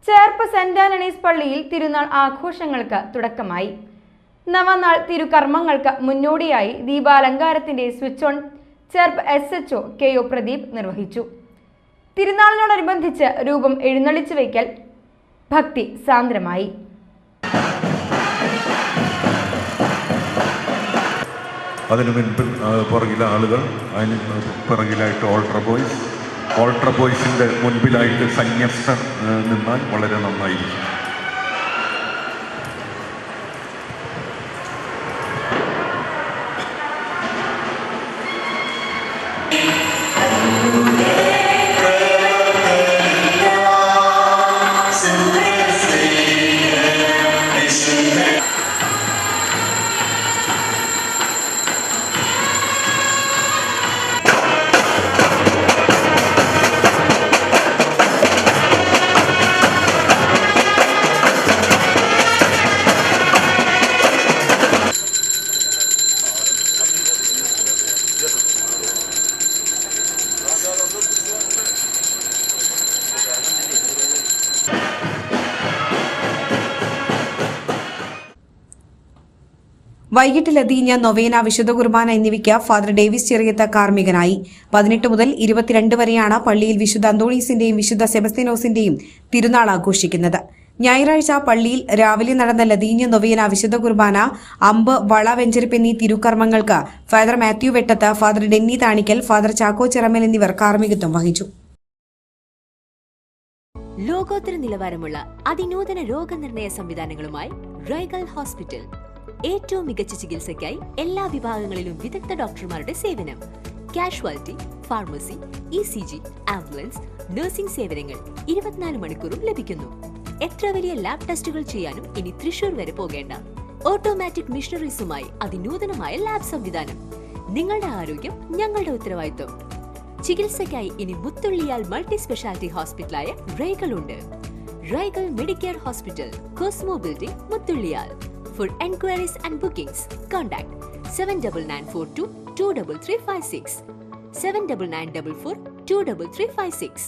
Cherpu saint Antony's പള്ളിയിൽ തിരുനാൾ ആഘോഷങ്ങൾക്ക് തുടക്കമായി. നവനാൾ തിരുകർമ്മങ്ങൾക്ക് മുന്നോടിയായി ദീപാലങ്കാരത്തിന്റെ switch on Cherpu SHO KO Pradeep നിർവഹിച്ചു. തിരുനാളിനോടനുബന്ധിച്ച് രൂപം എഴുന്നള്ളിച്ചു വയ്ക്കൽ ഭക്തി സാന്ദ്രമായി. അതിനു മുൻപിൽ പുറകിലെ ആളുകൾ, അതിന് പുറകിലായിട്ട് ഓൾട്ര ബോയ്സിൻ്റെ മുൻപിലായിട്ട് സന്യസ്തർ നിന്നാൽ വളരെ നന്നായിരിക്കും. വൈകിട്ട് ലതീഞ്ഞ, നൊവേന, വിശുദ്ധ കുർബാന എന്നിവയ്ക്ക് ഫാദർ ഡേവിസ് ചെറിയത്ത് കാർമ്മികനായി. 18 മുതൽ 22 വരെയാണ് പള്ളിയിൽ വിശുദ്ധ അന്തോണീസിന്റെയും വിശുദ്ധ സെബസ്തിനോസിന്റെയും തിരുനാൾ ആഘോഷിക്കുന്നത്. ഞായറാഴ്ച പള്ളിയിൽ രാവിലെ നടന്ന ലതീഞ്ഞ, നൊവേന, വിശുദ്ധ കുർബാന, അമ്പ്, വള, വെഞ്ചരിപ്പ് എന്നീ തിരുക്കർമ്മങ്ങൾക്ക് father Mathew Vettath, father Denny Thanikkal, father Chacko Chiramal എന്നിവർ കാർമ്മികത്വം വഹിച്ചു. ലോകോത്തര നിലവാരമുള്ള അതിനൂതന രോഗനിർണയ സംവിധാനങ്ങളുമായി റൈഗൽ ഹോസ്പിറ്റൽ. ഏറ്റവും മികച്ച ചികിത്സയ്ക്കായി എല്ലാ വിഭാഗങ്ങളിലും വിദഗ്ധ ഡോക്ടർമാരുടെ സേവനം. Casualty, pharmacy, ECG, ambulance, nursing സേവനങ്ങൾ 24 മണിക്കൂറും ലഭിക്കുന്നു. എത്ര വലിയ ലാബ് ടെസ്റ്റുകൾ ചെയ്യാനും ഇനി തൃശൂർ വരെ പോകേണ്ട. ഓട്ടോമാറ്റിക് മിഷനറീസുമായി അതിനൂതനമായ ലാബ് സംവിധാനം. നിങ്ങളുടെ ആരോഗ്യം ഞങ്ങളുടെ ഉത്തരവാദിത്വം. ചികിത്സയ്ക്കായി ഇനി മുത്തുള്ളിയാൽ മൾട്ടി സ്പെഷ്യാലിറ്റി ഹോസ്പിറ്റലായ റൈഗൽ ഉണ്ട്. Raigal Medicare hospital, Cosmo building, Muthuliyal. For enquiries and bookings, contact 7994223356, 7994423356.